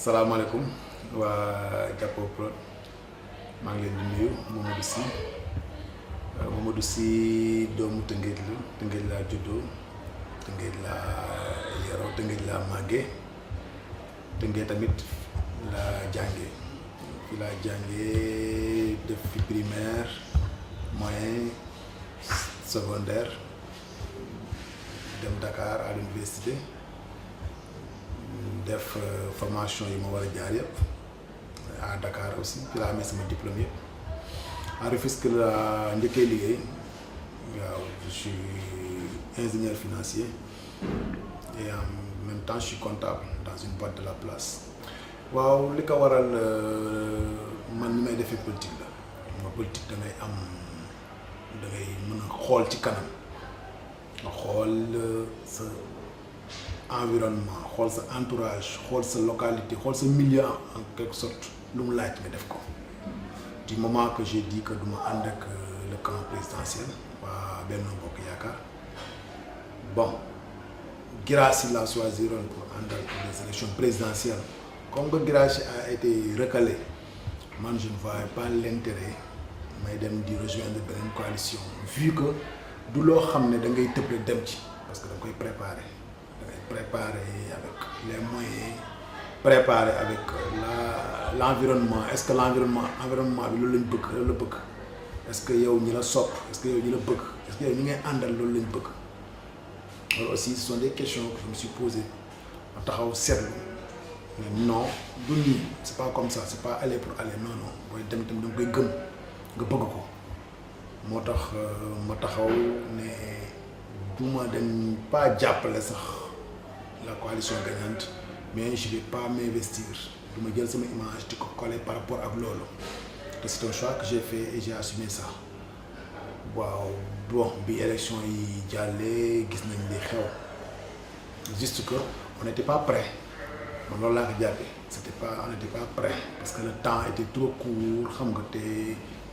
salaamaaleykum waa Jàppo Prod maa ngi leen di nuyu Mamadou Sy doomu Tëngéej la Tëngéej laa juddoo Tëngéej laa yaroo Tëngéej laa màggee Tëngéej tamit laa jàngee fi laa jàngee def fi primaire moyen secondaire dem Dakar à l'université def formation yi ma war a jaar yëpp à Dakar aussi fi laa amee sama diplôme yëpp à Rufisque laa njëkkee liggéey waaw je suis ingénieur financier et en même temps je suis comptable dans une boîte de la place. waaw li ko waral man ni may defee politique la ma politique da ngay mën a xool ci kanam nga xool sa environnement xool sa entourage xool sa localité xool sa milieu en quelque sorte lu mu laaj nga def ko du moment que j'ai dit que du ma ànd ak le camp présidentiel waa Benno Bokk Yaakaar bon Guirassy laa choisiroon pour ànd ak les élections présidentielles comme que Guirassy a été recalé man je ne voyais pas l'intérêt may dem di rejoindre beneen coalition vu que du loo xam ne da ngay tëb rek dem ci parce que da nga koy préparer avec les moyens préparer avec l'environnement est-ce que environnement bi loolu lañ bëgg loolu la bëgg est-ce que yow ñi la sopp est-ce que yow ñi la bëgg est-ce que yow ñi ngay àndal loolu lañ bëgg loolu aussi ce sont des questions que je me suis posées ma taxaw seetlu mais non du nii c'est pas comme ça c'est pas aller pour aller non booy dem tamit da nga koy gëm nga bëgg ko moo tax ma taxaw ne du ma dem pas jàppale sax la coalition gagnante mais je vais pas m'investir du ma jël sama image di ko coller par rapport ak loolu te c'est un choix que j'ai fait et j'ai assumé ça waaw bon bi élection yi jàllee gis nañ li xew juste que on n'était pas prêt man loolu laa ko jàppee on n'était pas prêt parce que le temps était trop court xam nga te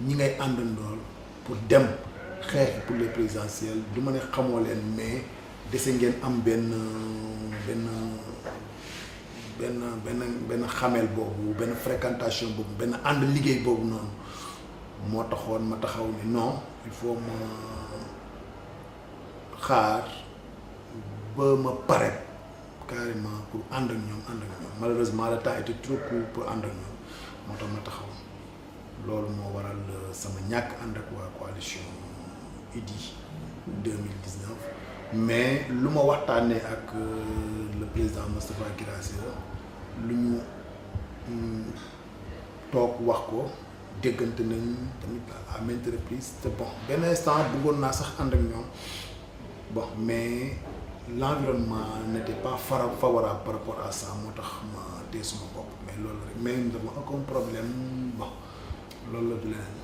ñi ngay àndandool pour dem xeex pour les présidentielles du ma ne xamoo leen mais dese ngeen am benn xameel boobu benn fréquentation boobu benn ànd liggéey boobu noonu moo taxoon ma taxaw ni non il faut ma xaar ba ma pare carrément pour ànd ak ñoom malheureusement le temps était trop court pour ànd ak ñoom moo tax ma taxaw loolu moo waral sama ñàkk ànd ak waa coalition Idy 2019 mais lu ma waxtaanee ak le président Moustapha Guirassy lu ñu toog wax ko déggante nañ tamit à maintes reprises te bon benn instant bëggoon naa sax ànd ak ñoom bon mais l'environnement n'était pas favorable par rapport à ça moo tax ma téye suma bopp mais loolu rek mais nous avons aucun problème bon loolu la du leneen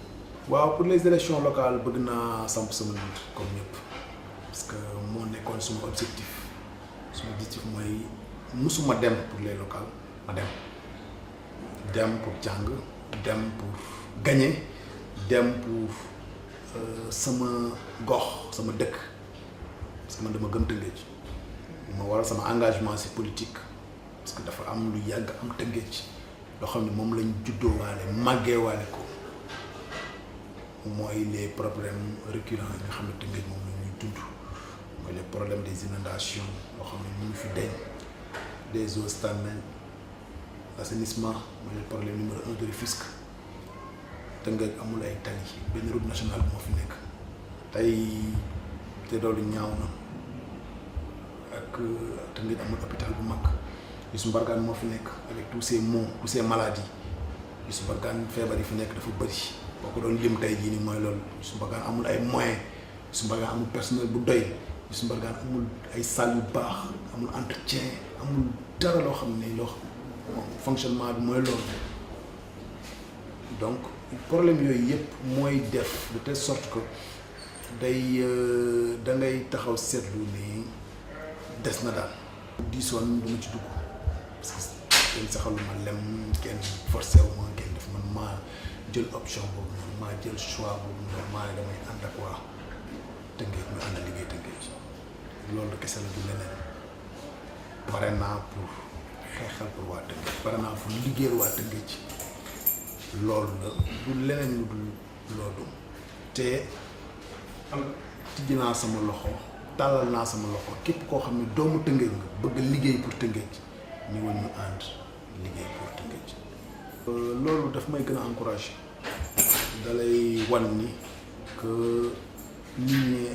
waaw pour les élections locales bëgg naa samp sama nit comme ñëpp parce que moo nekkoon suma objectif mooy musuma dem pour les locales ma dem pour jàng dem pour gagner dem pour sama gox sama dëkk parce que man dama gëm Tëngéej ma waral sama engagement ci politique parce que dafa am lu yàgg am Tëngéej loo xam ne moom lañ juddoo waale màggee waale ko mooy les problèmes récurrents yi nga xam ne Tëngéej moom la ñuy dund mooy les problèmes des inondations loo xam ne ñu ngi fi deñ des eaux stagnantes l'assainissement mooy le problème numéro 1 de Rufisque Tëngéej amul ay tali benn route nationale moo fi nekk tey te loolu ñaaw na ak Tëngéej amul hôpital bu mag Youssou Mbargane moo fi nekk avec tous ces maux tous ces maladies Youssou Mbargane feebar yi fi nekk dafa bëri boo ko doon lim tey jii nii mooy loolu Youssou Mbargane amul ay moyens Youssou Mbargane amul personnel bu doy Youssou Mbargane amul ay salles yu baax amul entretien amul dara loo xam ne loo fonctionnement bi mooy loolu donc problème yooyu yëpp mooy def de telle sorte que da ngay taxaw seetlu ni des na daal. diisoon du ma ci dugg parce que kenn saxalu ma lem kenn forcé wu ma kenn def man maa jël option boobu noonu maa jël choix boobu noonu maa ne damay ànd ak waa Tëngéej ñu ànd liggéey Tëngéej loolu kese la du leneen pare naa pour xeexal xeexal pour waa Tëngéej pare naa fu liggéeyal waa Tëngéej loolu la du leneen lu dul loolu te tijji naa sama loxo tàllal naa sama loxo képp koo xam ne doomu Tëngéej nga bëgg liggéey pour Tëngéej ñu woon ñu ànd liggéey pour Tëngéej loolu daf may gën a encouragé dalay wan ni que nit ñi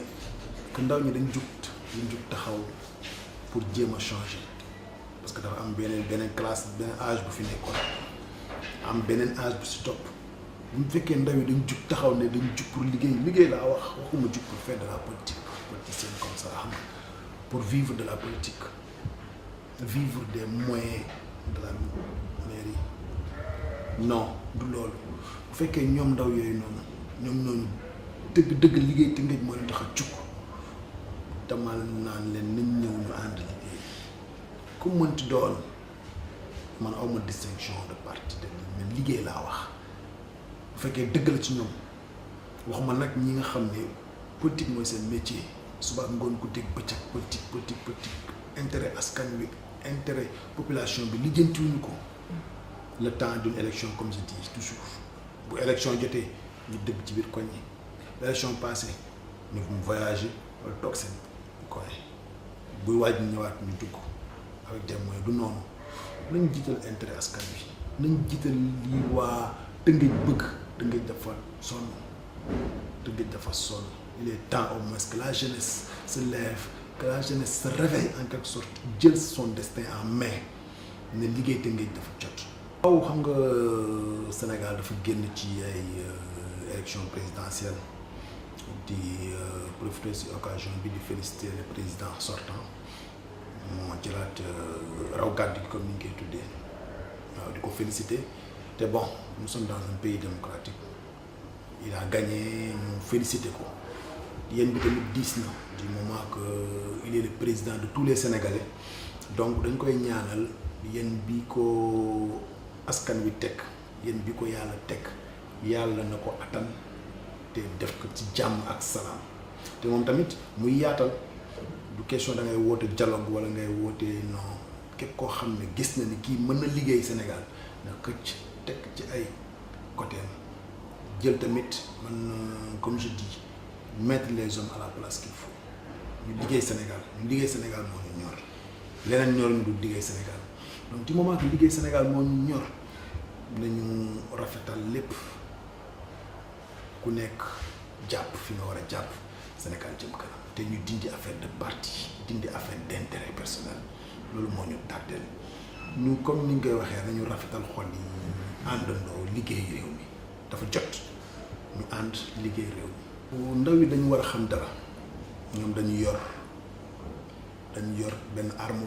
que ndaw ñi dañ jug taxaw pour jéem a changer parce que dafa am beneen classe beneen âge bu fi nekkoon am beneen âge bu si topp bu mu fekkee ndaw yi dañ jug taxaw ne dañ jug pour liggéey laa waxuma jug pour faire de la politique politicienne comme ça xam nga pour vivre de la politique vivre des moyens de la mairie non du loolu bu fekkee ñoom ndaw yooyu noonu dëgg liggéey Tëngéej moo leen tax a jug damal naan leen nañ ñëw ñu ànd liggéey ku mënti doon man awma distinction de parti de mais liggéey laa wax bu fekkee dëgg la ci ñoom waxuma nag ñi nga xam ne politique mooy seen métier suba ngoon guddeeg bëccëg politique intérêt askan wi intérêt population bi lijjantiwuñu ko le temps d'une élection comme je dis toujours bu élection jotee ñu dëgg ci biir koñ yi l'élection passée ñu voyager wala toog seen koñ buy waaj ñu ñëwaat ñu dugg avec des moyens du noonu nañ jiital intérêt askan bi nañ jiital lii waa Tëngéej bëgg Tëngéej dafa sonn il est temps au moins que la jeunesse se lève que la jeunesse se réveille en quelque sorte jël son destin en main ne liggéey Tëngéej dafa jot. waaw xam nga Sénégal dafa génn ci ay élection présidentielle di profiter ci occasion bi di féliciter le président sortant moo jëlaat raw gàddu comme ni ñu koy tuddee waaw di ko féliciter te bon nous sommes dans un pays démocratique il a gagné ñu féliciter ko yéen bi tamit diis na du moment que il est le président de tous les Sénégalais donc dañ koy ñaanal yéen bi ko askan wi teg yéen bi ko yàlla teg yàlla na ko attan te def ko ci jàmm ak salaam te moom tamit muy yaatal du question da ngay woote dialogue wala ngay woote non képp koo xam ne gis na ni kii mën na liggéey Sénégal na xëcc teg ci ay côté jël tamit man comme je dis mettre les hommes à la place qu'il faut ñu liggéey Sénégal moo ñu ñor leneen ñor ñu du liggéey Sénégal donc du moment que liggéey Sénégal moo ñu ñor nañu rafetal lépp ku nekk jàpp fi nga war a jàpp Sénégal jëm kanam te ñu dindi affaire de parti dindi affaire d'intérêt personnel loolu moo ñu tardeel ñu comme ni ñu koy waxee nañu rafetal xol yi àndandoo liggéey réew mi dafa jot ñu ànd liggéey réew mi ndaw yi dañu war a xam dara ñoom dañu yor benn arme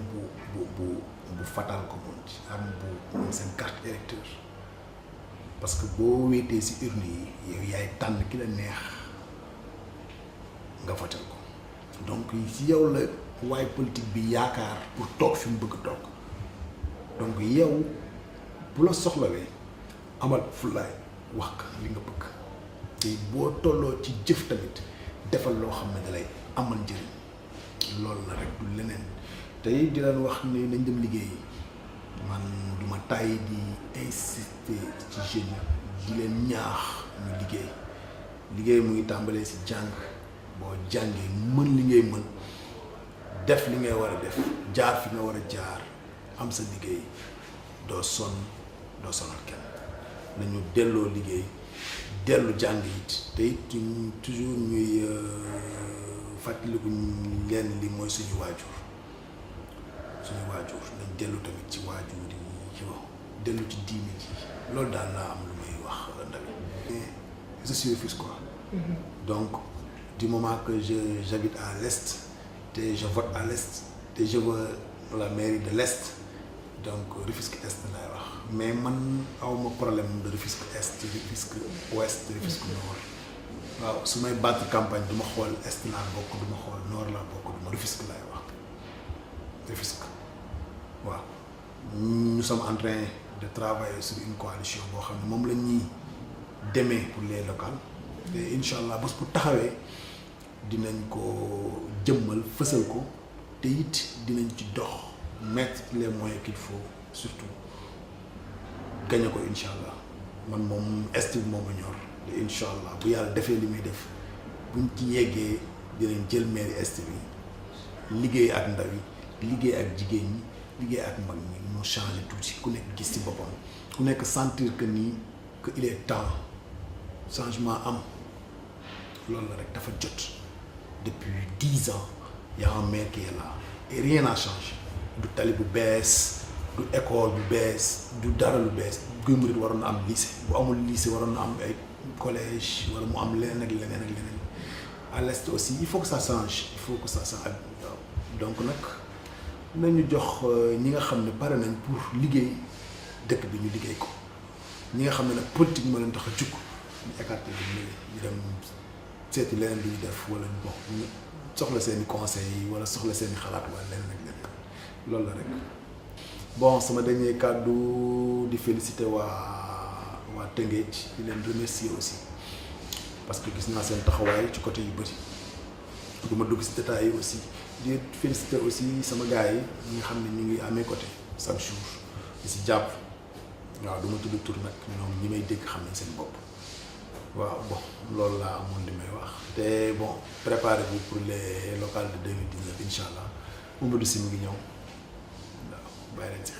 bu fatal ko moom ci arme bu moom seen carte électeur parce que boo wéetee ci urne yi yow yaay tànn ki la neex nga votel ko donc ci yow la waaye politique bi yaakaar pour toog fi mu bëgg toog donc yow bu la soxlawee amal fulaay wax ka li nga bëgg te boo tolloo ci jëf tamit defal loo xam ne dalay amal njëriñ loolu la rek du leneen tey di leen wax ne nañ dem liggéey man duma tàyyi di insister ci jeunes di leen ñaax ñu liggéey mu ngi tàmbalee ci jàng boo jàngee mën li ngay mën def li ngay war a def jaar fi nga war a jaar am sa liggéey doo sonn doo sonal kenn nañu delloo liggéey dellu jàng it te it toujours ñuy fàttaliku lenn li mooy suñu waajur nañ dellu tamit ci waajur yi ci wax dellu ci diine ji loolu daal laa am lu may wax ndawi je suis Rufisquois donc du moment que j'habite à l'est te je vote à l'est te je veux la mairie de l'est donc Rufisque est laay wax mais man awma problème de Rufisque est Rufisque ouest Rufisque nord waaw su may battre campagne du ma xool est laa bokk du ma xool nord laa bokk du ma Rufisque laay wax Rufisque waaw nous sommes en train de travailler sur une coalition boo xam ne moom la ñuy demee pour les locales te incha allah bés bu taxawee dinañ ko jëmmal fësal ko te it dinañ ci dox mettre les moyens qu'il faut surtout gagné ko incha allah man moom estime moom a ñor te incha allah bu yàlla defee li muy def buñ ci yeggee dinañ jël mairie est bi liggéey ak ndaw yi liggéey ak jigéen ñi liggéey ak mag ñi mu changé tuuti ku nekk gis ci boppam ku nekk sentir que nii que il est temps changement am loolu la rek dafa jot depuis 10 ans y a un maire qui est là et rien n'a changé du tali bu bees du école bu bees du dara lu bees Guy Marius waroon na am lycée bu amul lycée waroon na am ay collège wala mu am leneen ak leneen ak leneen à l'est aussi il faut que ça change il faut que ça change donc nag nañu jox ñi nga xam ne pare nañ pour liggéey dëkk bi ñu liggéey ko ñi nga xam ne nag politique moo leen tax a jukk ñu écarté bi ñu dem seeti leneen lu ñu def wala bon ñu soxla seeni conseils wala soxla seeni xalaat wala leneen ak leneen loolu la rek bon sama dernier kàddu di féliciter waa Tëngéej di leen remercier aussi parce que gis naa seen taxawaay ci côté yu bëri du ma dugg si détails yi aussi di féliciter aussi sama gars yi ñi nga xam ne ñu ngi à mes côtés chaque jour di si jàpp waaw du ma tudd tur nag ñoom ñi may dégg xam nañ seen bopp waaw bon loolu laa amoon li may wax te bon préparez-vous pour les locales de 2019 incha allah Mamadou Sy mi ngi ñëw waaw bàyyi leen si